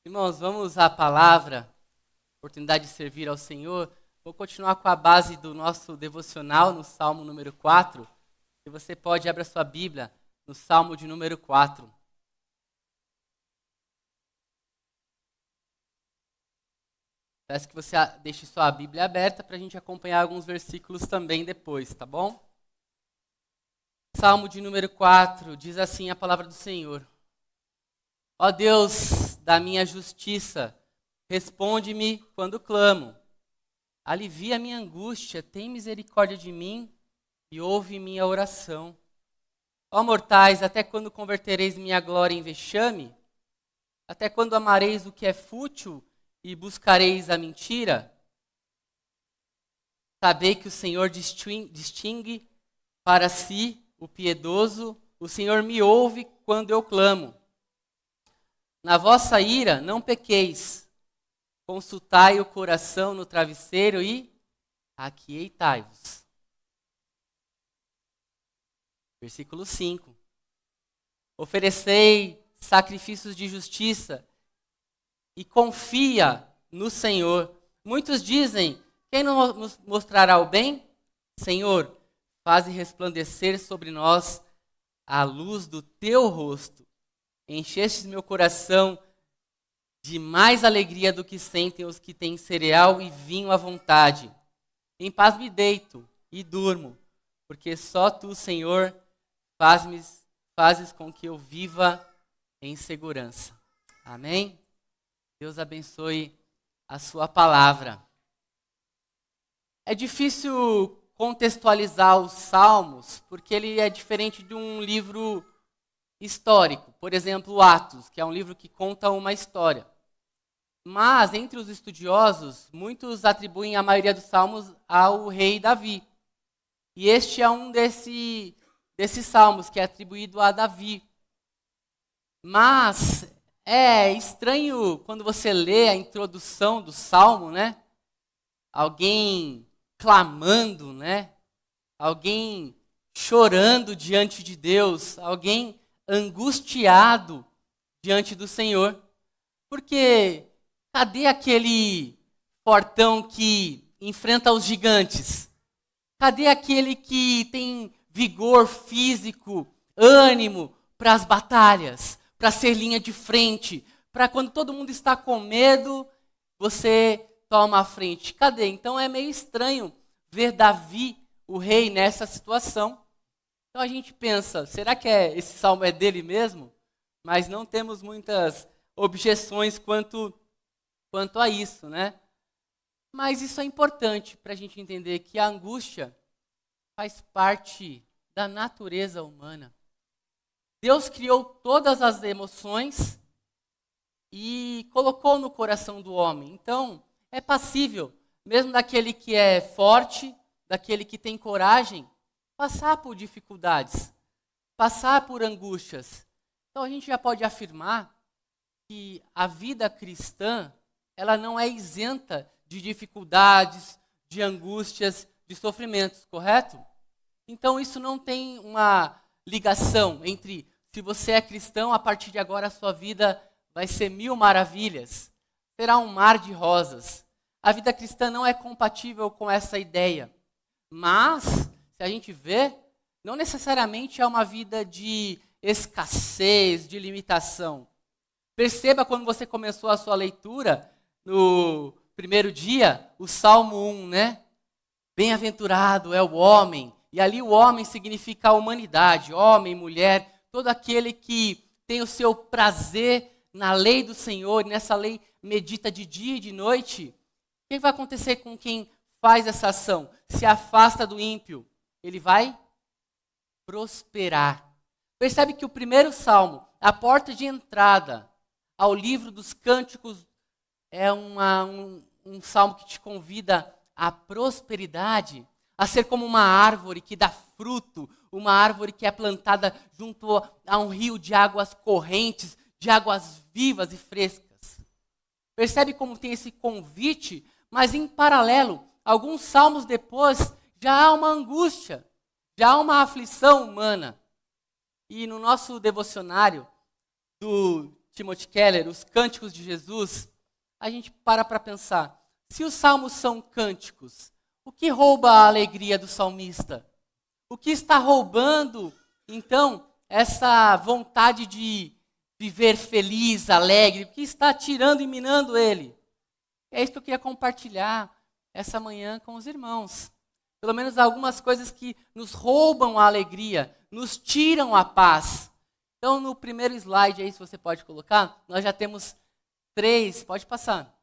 Irmãos, vamos à palavra, oportunidade de servir ao Senhor. Vou continuar com a base do nosso devocional no Salmo número 4. E você pode abrir a sua Bíblia no Salmo de número 4. Peço que você deixe sua Bíblia aberta para a gente acompanhar alguns versículos também depois, tá bom? Salmo de número 4, diz assim a palavra do Senhor. Ó Deus da minha justiça, responde-me quando clamo. Alivia a minha angústia, tem misericórdia de mim e ouve minha oração. Ó mortais, até quando convertereis minha glória em vexame? Até quando amareis o que é fútil e buscareis a mentira? Sabei que o Senhor distingue para si o piedoso, o Senhor me ouve quando eu clamo. Na vossa ira não pequeis, consultai o coração no travesseiro e aquietai-vos. Versículo 5. Oferecei sacrifícios de justiça e confia no Senhor. Muitos dizem, quem nos mostrará o bem? Senhor, faze resplandecer sobre nós a luz do teu rosto. Enchestes meu coração de mais alegria do que sentem os que têm cereal e vinho à vontade. Em paz me deito e durmo, porque só tu, Senhor, fazes com que eu viva em segurança. Amém? Deus abençoe a sua palavra. É difícil contextualizar os Salmos, porque ele é diferente de um livro histórico, por exemplo, Atos, que é um livro que conta uma história. Mas, entre os estudiosos, muitos atribuem a maioria dos salmos ao rei Davi. E este é um desses salmos que é atribuído a Davi. Mas é estranho quando você lê a introdução do salmo, né? Alguém clamando, né? Alguém chorando diante de Deus, alguém angustiado diante do Senhor. Porque cadê aquele fortão que enfrenta os gigantes? Cadê aquele que tem vigor físico, ânimo para as batalhas, para ser linha de frente, para quando todo mundo está com medo, você toma a frente? Cadê? Então é meio estranho ver Davi, o rei, nessa situação. Então a gente pensa, será que esse salmo é dele mesmo? Mas não temos muitas objeções quanto a isso, né? Mas isso é importante para a gente entender que a angústia faz parte da natureza humana. Deus criou todas as emoções e colocou no coração do homem. Então, é passível, mesmo daquele que é forte, daquele que tem coragem, passar por dificuldades, passar por angústias. Então a gente já pode afirmar que a vida cristã, ela não é isenta de dificuldades, de angústias, de sofrimentos, correto? Então isso não tem uma ligação entre se você é cristão, a partir de agora a sua vida vai ser mil maravilhas, será um mar de rosas. A vida cristã não é compatível com essa ideia, mas se a gente vê, não necessariamente é uma vida de escassez, de limitação. Perceba quando você começou a sua leitura, no primeiro dia, o Salmo 1, né? Bem-aventurado é o homem. E ali o homem significa a humanidade, homem, mulher, todo aquele que tem o seu prazer na lei do Senhor, e nessa lei medita de dia e de noite. O que vai acontecer com quem faz essa ação? Se afasta do ímpio. Ele vai prosperar. Percebe que o primeiro salmo, a porta de entrada ao livro dos cânticos, é um salmo que te convida à prosperidade, a ser como uma árvore que dá fruto, uma árvore que é plantada junto a um rio de águas correntes, de águas vivas e frescas. Percebe como tem esse convite, mas em paralelo, alguns salmos depois, já há uma angústia, já há uma aflição humana. E no nosso devocionário do Timothy Keller, Os Cânticos de Jesus, a gente para pensar. Se os salmos são cânticos, o que rouba a alegria do salmista? O que está roubando, então, essa vontade de viver feliz, alegre? O que está tirando e minando ele? É isso que eu queria compartilhar essa manhã com os irmãos. Pelo menos algumas coisas que nos roubam a alegria, nos tiram a paz. Então, no primeiro slide aí, se você pode colocar, nós já temos 3, pode passar.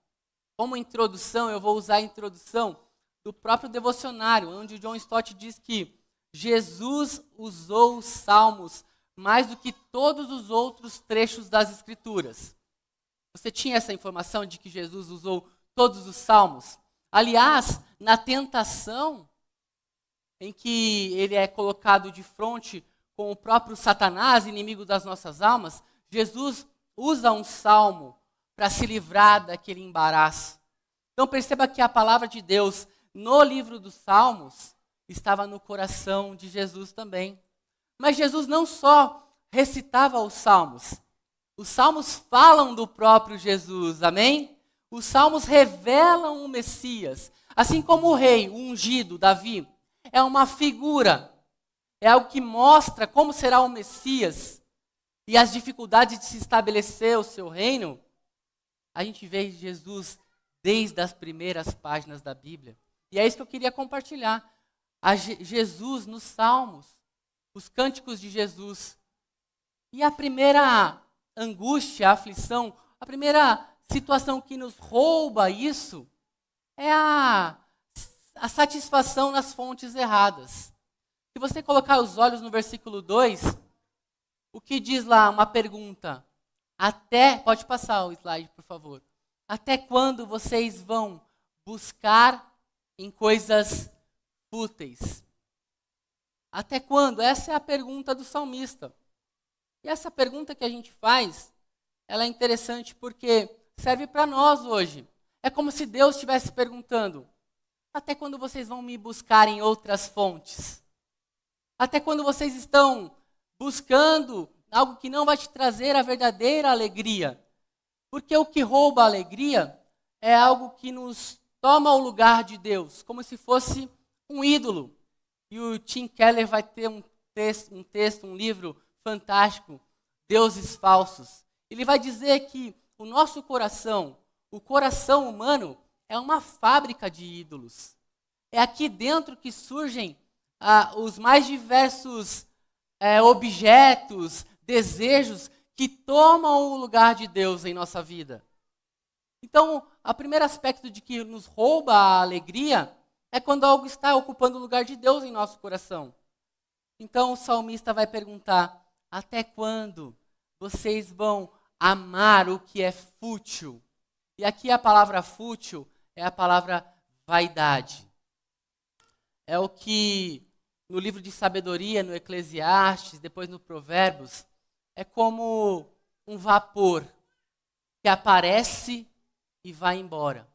Como introdução, eu vou usar a introdução do próprio devocionário, onde o John Stott diz que Jesus usou os salmos mais do que todos os outros trechos das Escrituras. Você tinha essa informação de que Jesus usou todos os salmos? Aliás, na tentação, em que ele é colocado de frente com o próprio Satanás, inimigo das nossas almas, Jesus usa um salmo para se livrar daquele embaraço. Então perceba que a palavra de Deus no livro dos Salmos estava no coração de Jesus também. Mas Jesus não só recitava os salmos falam do próprio Jesus, amém? Os salmos revelam o Messias. Assim como o rei, o ungido, Davi, é uma figura, é algo que mostra como será o Messias e as dificuldades de se estabelecer o seu reino. A gente vê Jesus desde as primeiras páginas da Bíblia. E é isso que eu queria compartilhar. Jesus nos Salmos, os cânticos de Jesus. E a primeira angústia, a aflição, a primeira situação que nos rouba isso é a satisfação nas fontes erradas. Se você colocar os olhos no versículo 2, o que diz lá? Uma pergunta. Pode passar o slide, por favor. Até quando vocês vão buscar em coisas fúteis? Até quando? Essa é a pergunta do salmista. E essa pergunta que a gente faz, ela é interessante porque serve para nós hoje. É como se Deus estivesse perguntando: até quando vocês vão me buscar em outras fontes? Até quando vocês estão buscando algo que não vai te trazer a verdadeira alegria? Porque o que rouba a alegria é algo que nos toma o lugar de Deus, como se fosse um ídolo. E o Tim Keller vai ter um livro fantástico, Deuses Falsos. Ele vai dizer que o nosso coração, o coração humano, é uma fábrica de ídolos. É aqui dentro que surgem os mais diversos objetos, desejos que tomam o lugar de Deus em nossa vida. Então, o primeiro aspecto de que nos rouba a alegria é quando algo está ocupando o lugar de Deus em nosso coração. Então, o salmista vai perguntar: até quando vocês vão amar o que é fútil? E aqui a palavra fútil é a palavra vaidade. É o que no livro de sabedoria, no Eclesiastes, depois no Provérbios, é como um vapor que aparece e vai embora.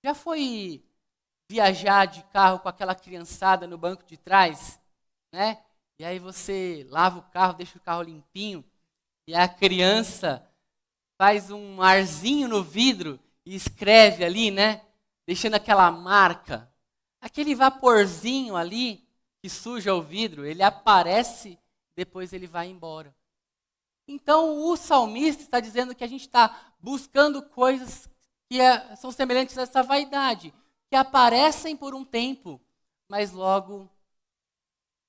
Já foi viajar de carro com aquela criançada no banco de trás, né? E aí você lava o carro, deixa o carro limpinho, e a criança faz um arzinho no vidro e escreve ali, né? Deixando aquela marca. Aquele vaporzinho ali que suja o vidro, ele aparece, depois ele vai embora. Então o salmista está dizendo que a gente está buscando coisas que são semelhantes a essa vaidade, que aparecem por um tempo, mas logo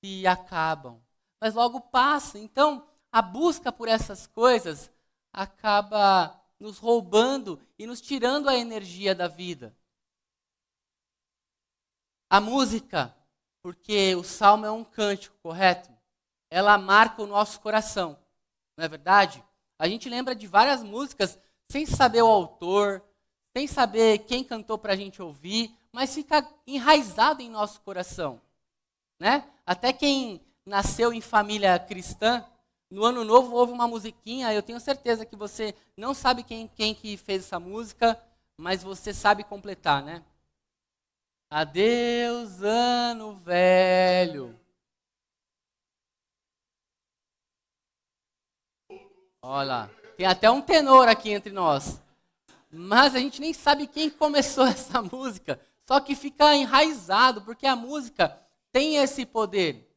se acabam, mas logo passam. Então a busca por essas coisas acaba nos roubando e nos tirando a energia da vida. A música, porque o salmo é um cântico, correto? Ela marca o nosso coração, não é verdade? A gente lembra de várias músicas sem saber o autor, sem saber quem cantou para a gente ouvir, mas fica enraizado em nosso coração, né? Até quem nasceu em família cristã, no Ano Novo houve uma musiquinha, eu tenho certeza que você não sabe quem que fez essa música, mas você sabe completar, né? Adeus, ano velho. Olha lá, tem até um tenor aqui entre nós. Mas a gente nem sabe quem começou essa música. Só que fica enraizado, porque a música tem esse poder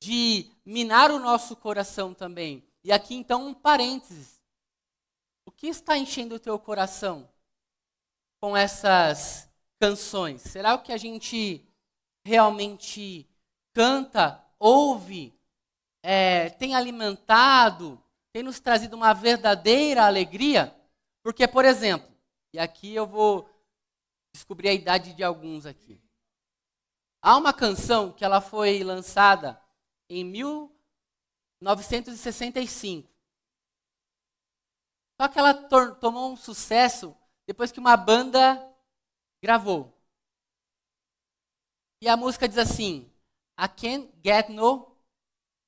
de minar o nosso coração também. E aqui então um parênteses. O que está enchendo o teu coração com essas canções? Será que a gente realmente canta, ouve, tem alimentado, tem nos trazido uma verdadeira alegria? Porque, por exemplo, e aqui eu vou descobrir a idade de alguns aqui. Há uma canção que ela foi lançada em 1965. Só que ela tomou um sucesso depois que uma banda gravou. E a música diz assim: I can't get no...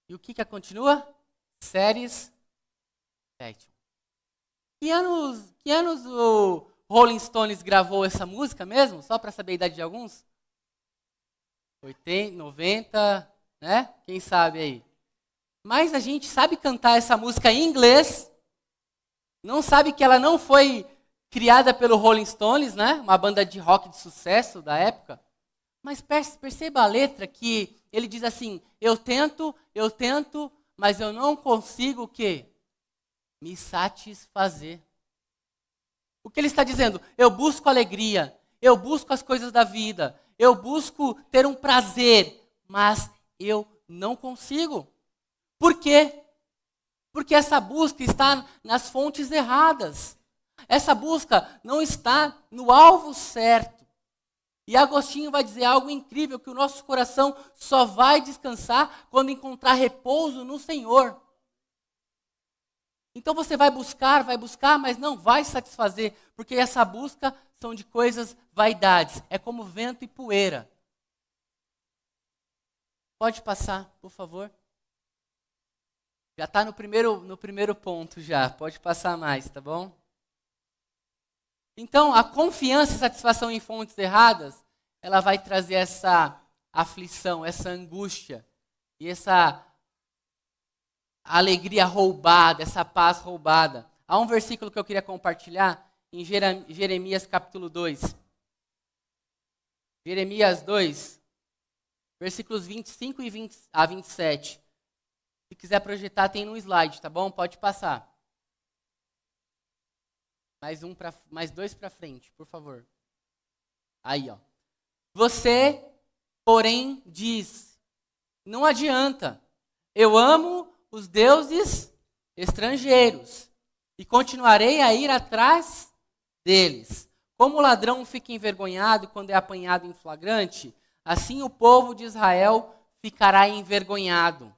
E o que continua? Satisfaction. Que anos o Rolling Stones gravou essa música mesmo? Só para saber a idade de alguns? 80, 90, né? Quem sabe aí? Mas a gente sabe cantar essa música em inglês. Não sabe que ela não foi criada pelo Rolling Stones, né? Uma banda de rock de sucesso da época. Mas perceba a letra que ele diz assim: eu tento, mas eu não consigo o quê? Me satisfazer. O que ele está dizendo? Eu busco alegria, eu busco as coisas da vida, eu busco ter um prazer, mas eu não consigo. Por quê? Porque essa busca está nas fontes erradas. Essa busca não está no alvo certo. E Agostinho vai dizer algo incrível, que o nosso coração só vai descansar quando encontrar repouso no Senhor. Então você vai buscar, mas não vai satisfazer, porque essa busca são de coisas vaidades. É como vento e poeira. Pode passar, por favor. Já está no primeiro ponto já. Pode passar mais, tá bom? Então, a confiança e satisfação em fontes erradas, ela vai trazer essa aflição, essa angústia e essa alegria roubada, essa paz roubada. Há um versículo que eu queria compartilhar em Jeremias capítulo 2. Jeremias 2, versículos 25 a 27. Se quiser projetar, tem no slide, tá bom? Pode passar. Mais dois para frente, por favor. Aí, ó. Você, porém, diz: não adianta. Eu amo os deuses estrangeiros e continuarei a ir atrás deles. Como o ladrão fica envergonhado quando é apanhado em flagrante, assim o povo de Israel ficará envergonhado.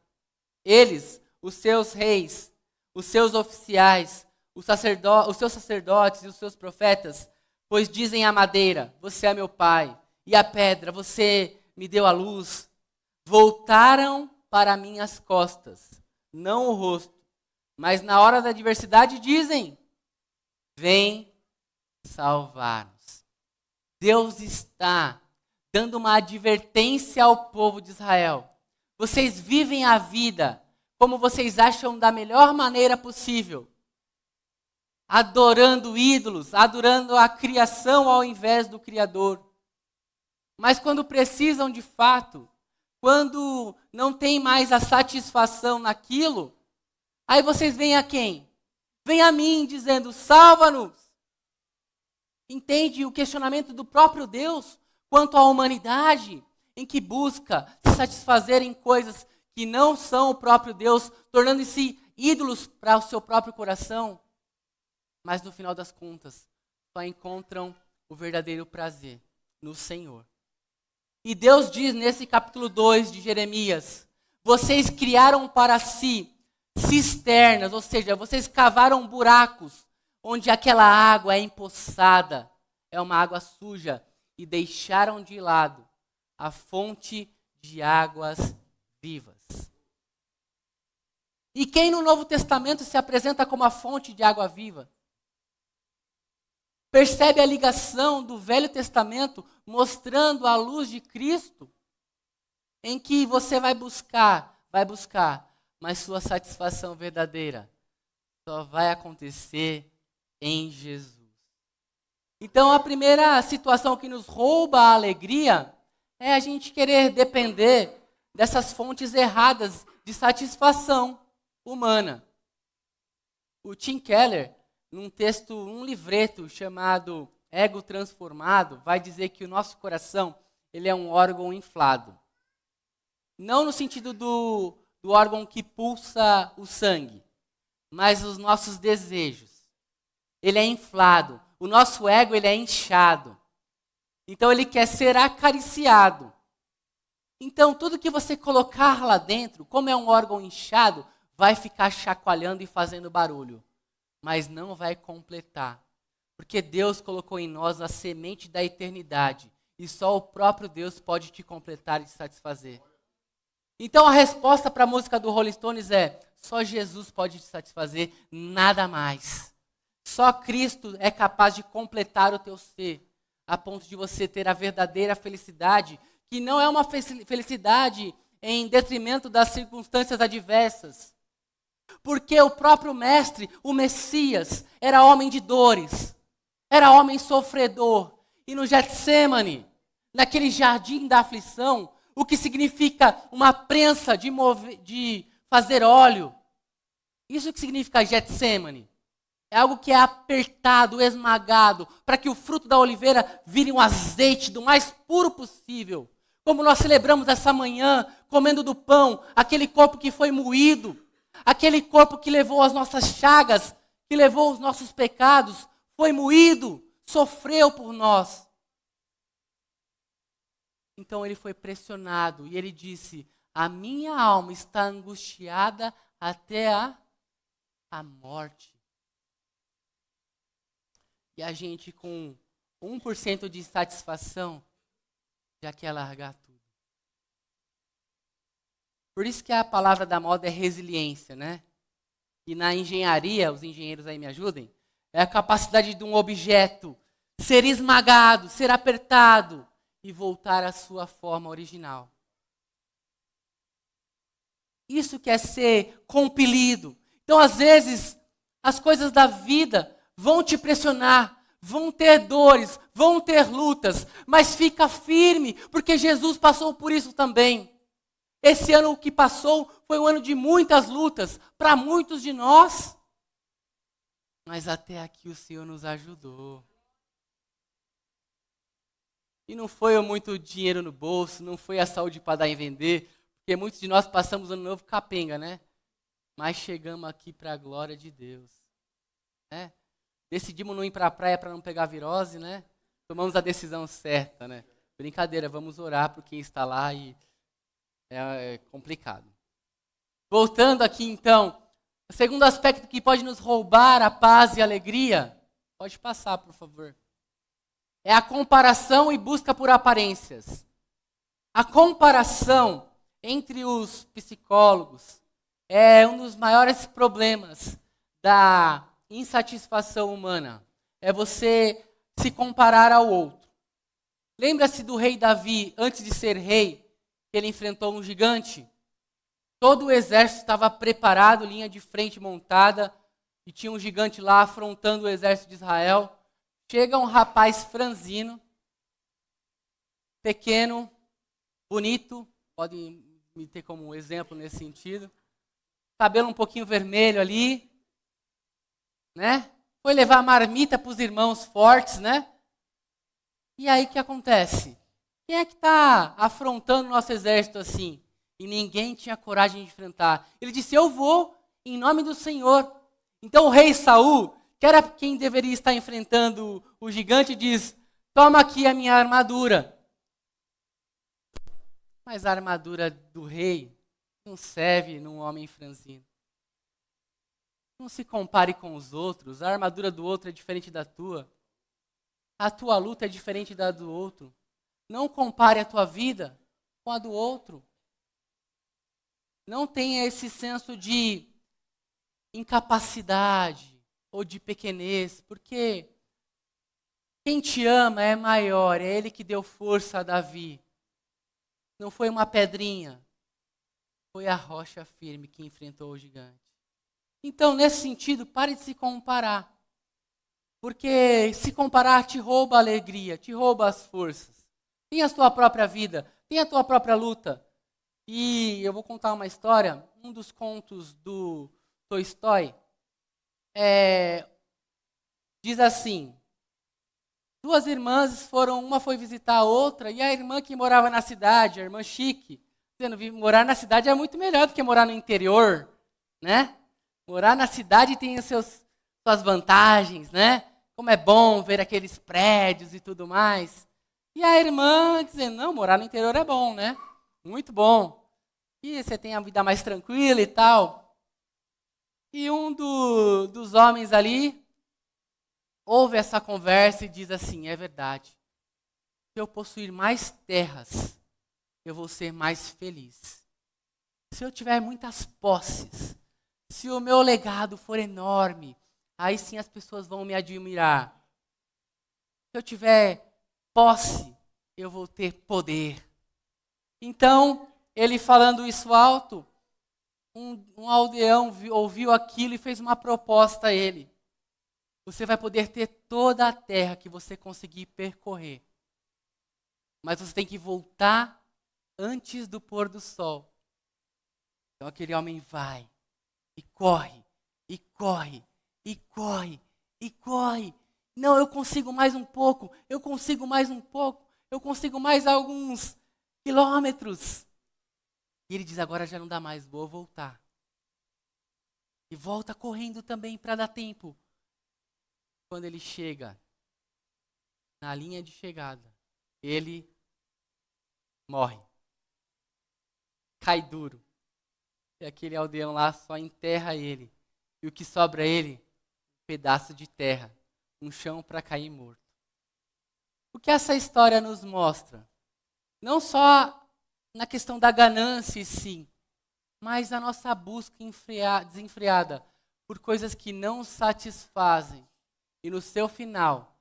Eles, os seus reis, os seus oficiais, os seus sacerdotes e os seus profetas, pois dizem à madeira: você é meu pai, e à pedra: você me deu a luz, voltaram para minhas costas, não o rosto, mas na hora da adversidade dizem: vem salvar-nos. Deus está dando uma advertência ao povo de Israel. Vocês vivem a vida como vocês acham da melhor maneira possível, adorando ídolos, adorando a criação ao invés do Criador. Mas quando precisam de fato, quando não tem mais a satisfação naquilo, aí vocês vêm a quem? Vêm a mim dizendo: salva-nos. Entende o questionamento do próprio Deus quanto à humanidade, em que busca se satisfazer em coisas que não são o próprio Deus, tornando-se ídolos para o seu próprio coração, mas no final das contas, só encontram o verdadeiro prazer no Senhor. E Deus diz nesse capítulo 2 de Jeremias: vocês criaram para si cisternas, ou seja, vocês cavaram buracos, onde aquela água é empoçada, é uma água suja, e deixaram de lado a fonte de águas vivas. E quem no Novo Testamento se apresenta como a fonte de água viva? Percebe a ligação do Velho Testamento mostrando a luz de Cristo, em que você vai buscar, mas sua satisfação verdadeira só vai acontecer em Jesus. Então, a primeira situação que nos rouba a alegria é a gente querer depender dessas fontes erradas de satisfação humana. O Tim Keller, num texto, um livreto chamado Ego Transformado, vai dizer que o nosso coração ele é um órgão inflado. Não no sentido do órgão que pulsa o sangue, mas os nossos desejos. Ele é inflado. O nosso ego ele é inchado. Então ele quer ser acariciado. Então tudo que você colocar lá dentro, como é um órgão inchado, vai ficar chacoalhando e fazendo barulho. Mas não vai completar. Porque Deus colocou em nós a semente da eternidade. E só o próprio Deus pode te completar e te satisfazer. Então a resposta para a música do Rolling Stones é: só Jesus pode te satisfazer, nada mais. Só Cristo é capaz de completar o teu ser, a ponto de você ter a verdadeira felicidade, que não é uma felicidade em detrimento das circunstâncias adversas. Porque o próprio Mestre, o Messias, era homem de dores, era homem sofredor. E no Getsêmani, naquele jardim da aflição, o que significa uma prensa de fazer óleo. Isso que significa Getsêmani. É algo que é apertado, esmagado, para que o fruto da oliveira vire um azeite do mais puro possível. Como nós celebramos essa manhã, comendo do pão, aquele corpo que foi moído, aquele corpo que levou as nossas chagas, que levou os nossos pecados, foi moído, sofreu por nós. Então ele foi pressionado e ele disse: a minha alma está angustiada até a morte. E a gente com 1% de satisfação já quer largar tudo. Por isso que a palavra da moda é resiliência, né? E na engenharia, os engenheiros aí me ajudem, é a capacidade de um objeto ser esmagado, ser apertado e voltar à sua forma original. Isso quer ser compelido. Então, às vezes, as coisas da vida vão te pressionar, vão ter dores, vão ter lutas, mas fica firme, porque Jesus passou por isso também. Esse ano que passou foi um ano de muitas lutas para muitos de nós, mas até aqui o Senhor nos ajudou. E não foi muito dinheiro no bolso, não foi a saúde para dar e vender, porque muitos de nós passamos ano novo capenga, né? Mas chegamos aqui para a glória de Deus, né? Decidimos não ir para a praia para não pegar virose, né? Tomamos a decisão certa, né? Brincadeira, vamos orar por quem está lá e é complicado. Voltando aqui então, o segundo aspecto que pode nos roubar a paz e a alegria, pode passar, por favor, é a comparação e busca por aparências. A comparação entre os psicólogos é um dos maiores problemas da insatisfação humana. É você se comparar ao outro. Lembra-se do rei Davi, antes de ser rei, que ele enfrentou um gigante? Todo o exército estava preparado, linha de frente montada, e tinha um gigante lá afrontando o exército de Israel. Chega um rapaz franzino, pequeno, bonito, pode me ter como exemplo nesse sentido, cabelo um pouquinho vermelho ali, né? Foi levar marmita para os irmãos fortes, né? E aí o que acontece? Quem é que está afrontando o nosso exército assim? E ninguém tinha coragem de enfrentar. Ele disse: eu vou, em nome do Senhor. Então o rei Saul, que era quem deveria estar enfrentando o gigante, diz: toma aqui a minha armadura. Mas a armadura do rei não serve num homem franzino. Não se compare com os outros. A armadura do outro é diferente da tua. A tua luta é diferente da do outro. Não compare a tua vida com a do outro. Não tenha esse senso de incapacidade ou de pequenez, porque quem te ama é maior, é Ele que deu força a Davi. Não foi uma pedrinha, foi a rocha firme que enfrentou o gigante. Então, nesse sentido, pare de se comparar. Porque se comparar te rouba a alegria, te rouba as forças. Tem a sua própria vida, tem a tua própria luta. E eu vou contar uma história, um dos contos do Tolstói, diz assim: duas irmãs foram, uma foi visitar a outra, e a irmã que morava na cidade, a irmã chique, dizendo, morar na cidade é muito melhor do que morar no interior, né? Morar na cidade tem as suas vantagens, né? Como é bom ver aqueles prédios e tudo mais. E a irmã dizendo, não, morar no interior é bom, né? Muito bom. E você tem a vida mais tranquila e tal. E um dos homens ali ouve essa conversa e diz assim, é verdade. Se eu possuir mais terras, eu vou ser mais feliz. Se eu tiver muitas posses, se o meu legado for enorme, aí sim as pessoas vão me admirar. Se eu tiver posse, eu vou ter poder. Então, ele falando isso alto, um aldeão ouviu aquilo e fez uma proposta a ele. Você vai poder ter toda a terra que você conseguir percorrer. Mas você tem que voltar antes do pôr do sol. Então aquele homem vai e corre, e corre, e corre, e corre. Não, eu consigo mais um pouco, eu consigo mais um pouco, eu consigo mais alguns quilômetros. E ele diz, agora já não dá mais, vou voltar. E volta correndo também para dar tempo. Quando ele chega na linha de chegada, ele morre. Cai duro. E aquele aldeão lá só enterra ele. E o que sobra a ele? Um pedaço de terra. Um chão para cair morto. O que essa história nos mostra? Não só na questão da ganância, sim, mas a nossa busca desenfreada por coisas que não satisfazem. E no seu final,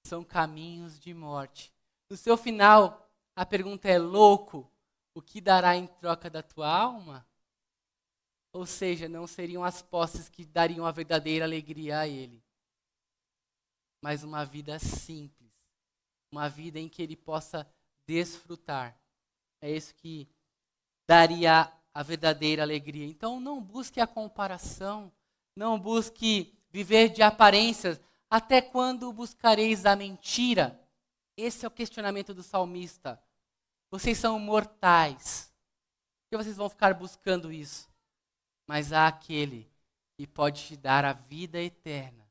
são caminhos de morte. No seu final, a pergunta é, louco, o que dará em troca da tua alma? Ou seja, não seriam as posses que dariam a verdadeira alegria a ele. Mas uma vida simples. Uma vida em que ele possa desfrutar. É isso que daria a verdadeira alegria. Então não busque a comparação. Não busque viver de aparências. Até quando buscareis a mentira? Esse é o questionamento do salmista. Vocês são mortais. Por que vocês vão ficar buscando isso? Mas há aquele que pode te dar a vida eterna.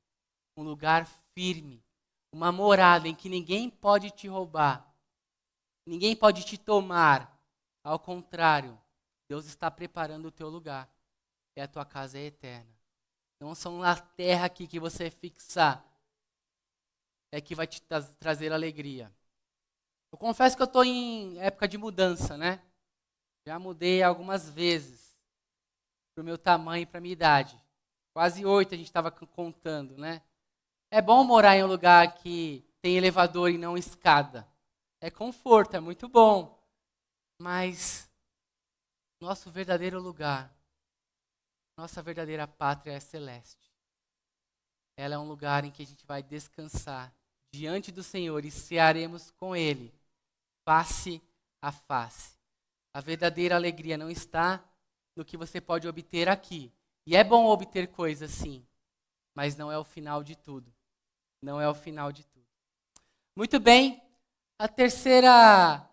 Um lugar firme. Uma morada em que ninguém pode te roubar. Ninguém pode te tomar. Ao contrário, Deus está preparando o teu lugar. E a tua casa é eterna. Não são na terra aqui que você fixar. É que vai te trazer alegria. Eu confesso que eu estou em época de mudança, né? Já mudei algumas vezes. Para o meu tamanho e para a minha idade. Quase 8 a gente estava contando, né? É bom morar em um lugar que tem elevador e não escada. É conforto, é muito bom. Mas nosso verdadeiro lugar, nossa verdadeira pátria é celeste. Ela é um lugar em que a gente vai descansar diante do Senhor e cearemos com Ele, face a face. A verdadeira alegria não está no que você pode obter aqui. E é bom obter coisas, sim, mas não é o final de tudo. Não é o final de tudo. Muito bem, a terceira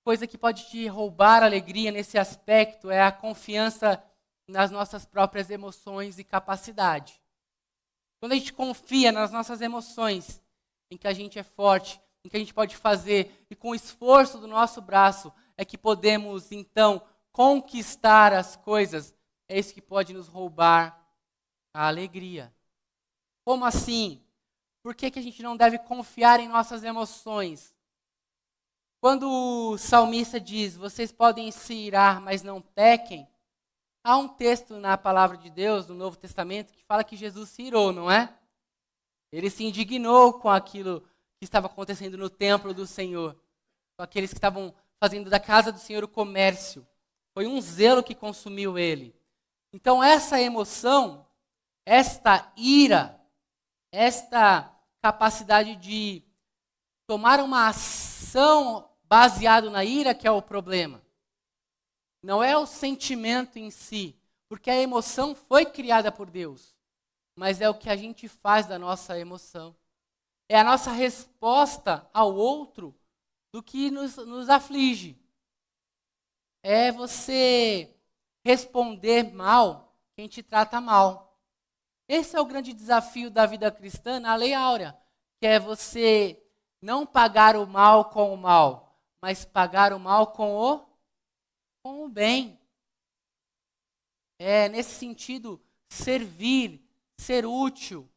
coisa que pode te roubar a alegria nesse aspecto é a confiança nas nossas próprias emoções e capacidade. Quando a gente confia nas nossas emoções, em que a gente é forte, em que a gente pode fazer, e com o esforço do nosso braço, é que podemos, então, conquistar as coisas, é isso que pode nos roubar a alegria. Como assim? Por que a gente não deve confiar em nossas emoções? Quando o salmista diz, vocês podem se irar, mas não pequem, há um texto na palavra de Deus, no Novo Testamento, que fala que Jesus se irou, não é? Ele se indignou com aquilo que estava acontecendo no templo do Senhor, com aqueles que estavam fazendo da casa do Senhor o comércio. Foi um zelo que consumiu ele. Então essa emoção, esta ira, esta capacidade de tomar uma ação baseado na ira que é o problema. Não é o sentimento em si, porque a emoção foi criada por Deus, mas é o que a gente faz da nossa emoção. É a nossa resposta ao outro do que nos aflige. É você responder mal quem te trata mal. Esse é o grande desafio da vida cristã na lei áurea, que é você não pagar o mal com o mal, mas pagar o mal com o bem. É, nesse sentido, servir, ser útil,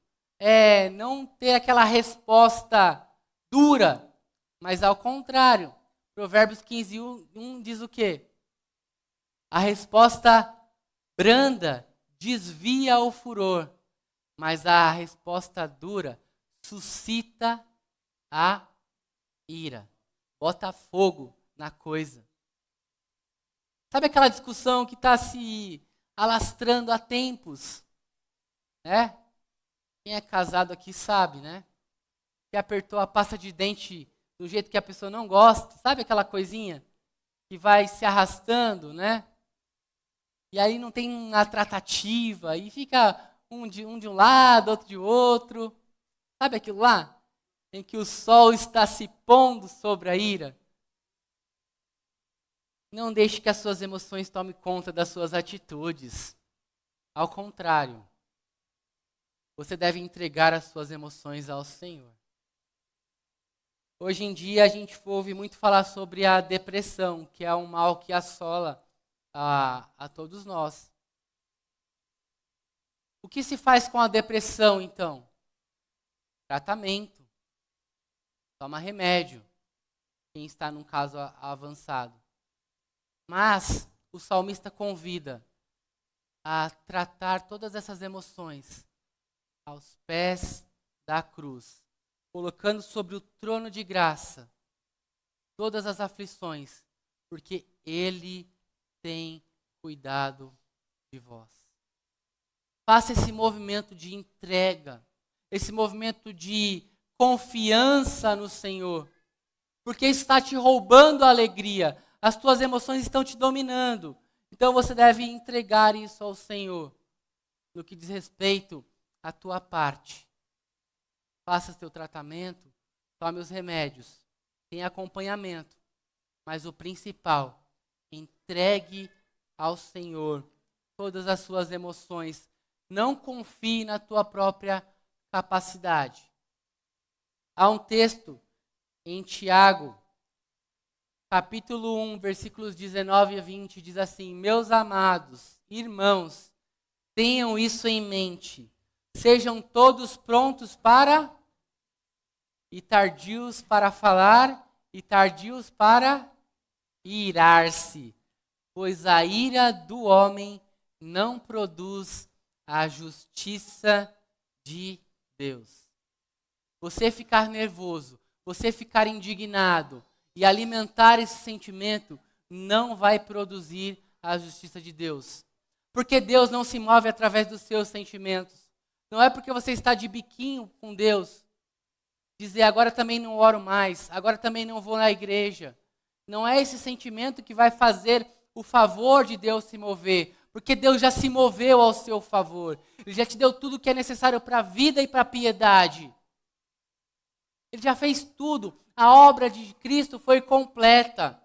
não ter aquela resposta dura, mas ao contrário. Provérbios 15, 1 diz o quê? A resposta branda desvia o furor, mas a resposta dura suscita a ira. Bota fogo na coisa. Sabe aquela discussão que está se alastrando há tempos? Né? Quem é casado aqui sabe, né? Que apertou a pasta de dente do jeito que a pessoa não gosta. Sabe aquela coisinha que vai se arrastando, né? E aí não tem uma tratativa, e fica um de um lado, outro de outro. Sabe aquilo lá? Em que o sol está se pondo sobre a ira. Não deixe que as suas emoções tomem conta das suas atitudes. Ao contrário, você deve entregar as suas emoções ao Senhor. Hoje em dia a gente ouve muito falar sobre a depressão, que é um mal que assola a todos nós. O que se faz com a depressão, então? Tratamento. Toma remédio. Quem está num caso avançado. Mas o salmista convida a tratar todas essas emoções aos pés da cruz, colocando sobre o trono de graça todas as aflições, porque Ele tem cuidado de vós. Faça esse movimento de entrega, esse movimento de confiança no Senhor, porque isso está te roubando a alegria, as tuas emoções estão te dominando. Então você deve entregar isso ao Senhor, no que diz respeito à tua parte. Faça seu tratamento, tome os remédios, tenha acompanhamento, mas o principal, entregue ao Senhor todas as suas emoções. Não confie na tua própria capacidade. Há um texto em Tiago, capítulo 1, versículos 19 e 20, diz assim: meus amados irmãos, tenham isso em mente. Sejam todos prontos para e tardios para falar e tardios para irar-se, pois a ira do homem não produz a justiça de Deus. Você ficar nervoso, você ficar indignado e alimentar esse sentimento não vai produzir a justiça de Deus. Porque Deus não se move através dos seus sentimentos. Não é porque você está de biquinho com Deus, dizer agora também não oro mais, agora também não vou na igreja. Não é esse sentimento que vai fazer o favor de Deus se mover, porque Deus já se moveu ao seu favor. Ele já te deu tudo o que é necessário para a vida e para a piedade. Ele já fez tudo. A obra de Cristo foi completa.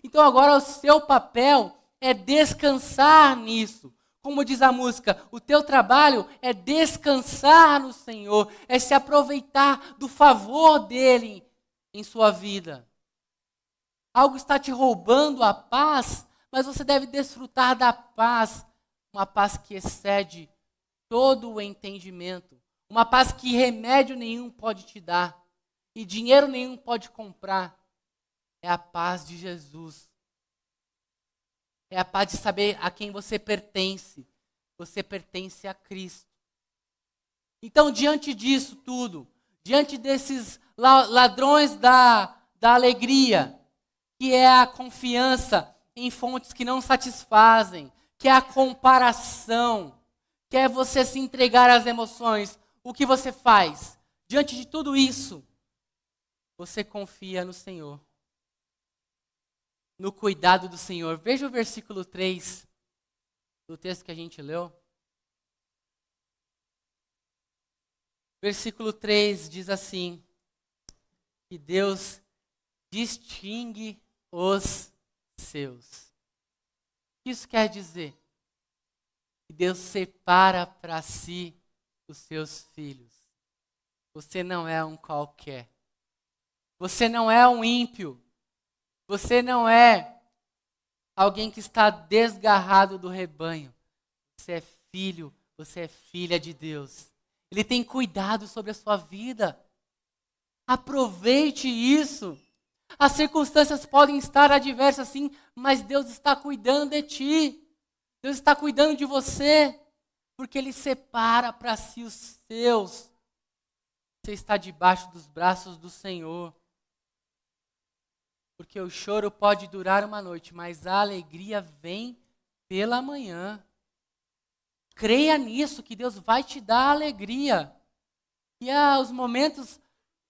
Então agora o seu papel é descansar nisso. Como diz a música, o teu trabalho é descansar no Senhor, é se aproveitar do favor dele em sua vida. Algo está te roubando a paz, mas você deve desfrutar da paz, uma paz que excede todo o entendimento, uma paz que remédio nenhum pode te dar e dinheiro nenhum pode comprar. É a paz de Jesus. É a paz de saber a quem você pertence. Você pertence a Cristo. Então, diante disso tudo, diante desses ladrões da alegria, que é a confiança em fontes que não satisfazem, quer a comparação, quer você se entregar às emoções, o que você faz? Diante de tudo isso, você confia no Senhor, no cuidado do Senhor. Veja o versículo 3 do texto que a gente leu. Versículo 3 diz assim, que Deus distingue os seus. O que isso quer dizer? Que Deus separa para si os seus filhos. Você não é um qualquer. Você não é um ímpio. Você não é alguém que está desgarrado do rebanho. Você é filho, você é filha de Deus. Ele tem cuidado sobre a sua vida. Aproveite isso. As circunstâncias podem estar adversas sim, mas Deus está cuidando de ti. Deus está cuidando de você, porque Ele separa para si os seus. Você está debaixo dos braços do Senhor. Porque o choro pode durar uma noite, mas a alegria vem pela manhã. Creia nisso, que Deus vai te dar alegria. E os momentos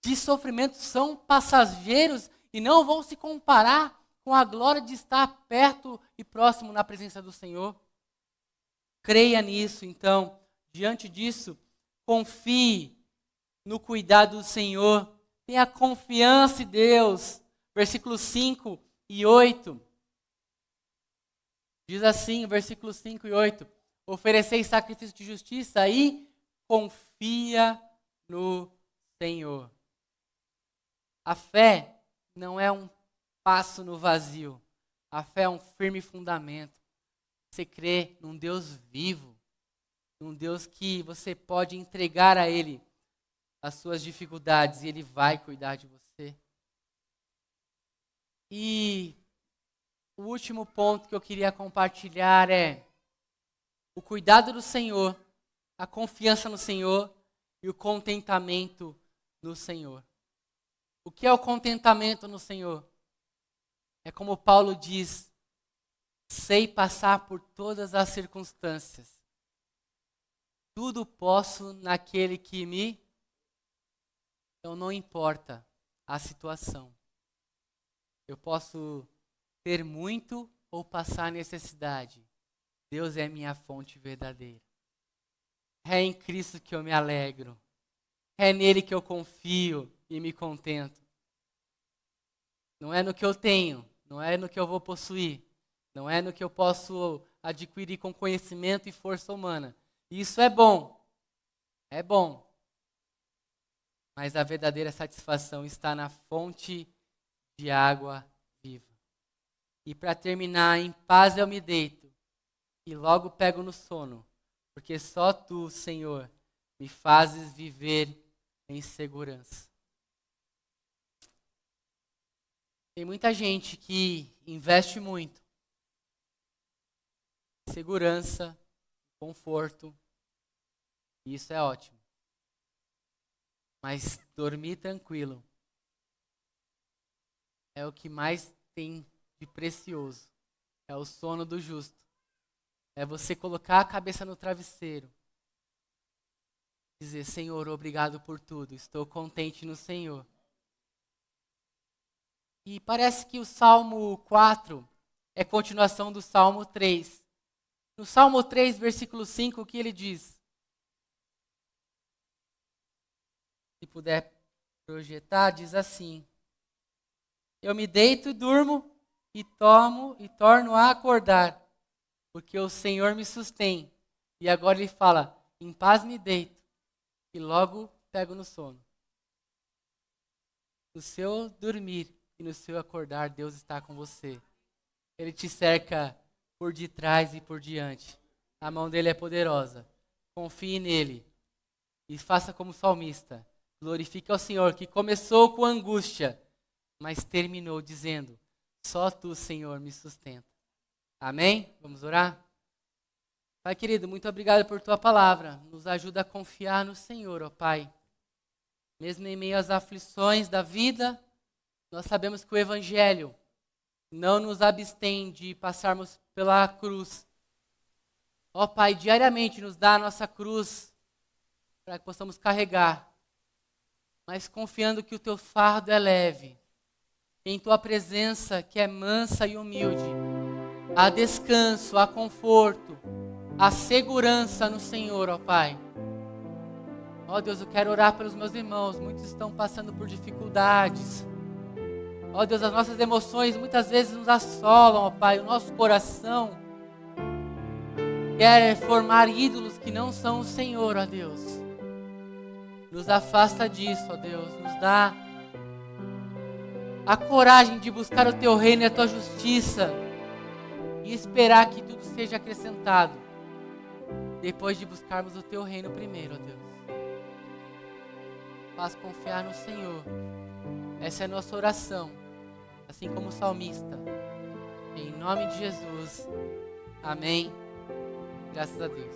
de sofrimento são passageiros e não vão se comparar com a glória de estar perto e próximo na presença do Senhor. Creia nisso, então. Diante disso, confie no cuidado do Senhor. Tenha confiança em Deus. Versículos 5 e 8. Diz assim, versículos 5 e 8. Ofereceis sacrifício de justiça e confia no Senhor. A fé não é um passo no vazio. A fé é um firme fundamento. Você crê num Deus vivo, num Deus que você pode entregar a Ele as suas dificuldades e Ele vai cuidar de você. E o último ponto que eu queria compartilhar é o cuidado do Senhor, a confiança no Senhor e o contentamento no Senhor. O que é o contentamento no Senhor? É como Paulo diz, sei passar por todas as circunstâncias. Tudo posso naquele que me... Então não importa a situação. Eu posso ter muito ou passar necessidade. Deus é minha fonte verdadeira. É em Cristo que eu me alegro. É nele que eu confio e me contento. Não é no que eu tenho, não é no que eu vou possuir, não é no que eu posso adquirir com conhecimento e força humana. Isso é bom, mas a verdadeira satisfação está na fonte de água viva. E para terminar, em paz eu me deito e logo pego no sono, porque só tu, Senhor, me fazes viver em segurança. Tem muita gente que investe muito em segurança, conforto, e isso é ótimo. Mas dormir tranquilo é o que mais tem de precioso. É o sono do justo. É você colocar a cabeça no travesseiro. Dizer, Senhor, obrigado por tudo. Estou contente no Senhor. E parece que o Salmo 4 é continuação do Salmo 3. No Salmo 3, versículo 5, o que ele diz? Se puder projetar, diz assim: eu me deito e durmo e torno a acordar, porque o Senhor me sustém. E agora ele fala, em paz me deito e logo pego no sono. No seu dormir e no seu acordar, Deus está com você. Ele te cerca por detrás e por diante. A mão dele é poderosa. Confie nele e faça como salmista. Glorifique ao Senhor, que começou com angústia, mas terminou dizendo, só tu, Senhor, me sustenta. Amém? Vamos orar? Pai querido, muito obrigado por tua palavra. Nos ajuda a confiar no Senhor, ó Pai. Mesmo em meio às aflições da vida, nós sabemos que o Evangelho não nos abstém de passarmos pela cruz Ó Pai, diariamente nos dá a nossa cruz para que possamos carregar, mas confiando que o teu fardo é leve, em tua presença que é mansa e humilde, há descanso, há conforto, há segurança no Senhor, ó Pai. Ó Deus, eu quero orar pelos meus irmãos, muitos estão passando por dificuldades. Ó Deus, as nossas emoções muitas vezes nos assolam, ó Pai, o nosso coração quer formar ídolos que não são o Senhor, ó Deus. Nos afasta disso, ó Deus, nos dá a coragem de buscar o teu reino e a tua justiça e esperar que tudo seja acrescentado, depois de buscarmos o teu reino primeiro, ó Deus. Faz confiar no Senhor. Essa é a nossa oração, assim como o salmista. Em nome de Jesus. Amém. Graças a Deus.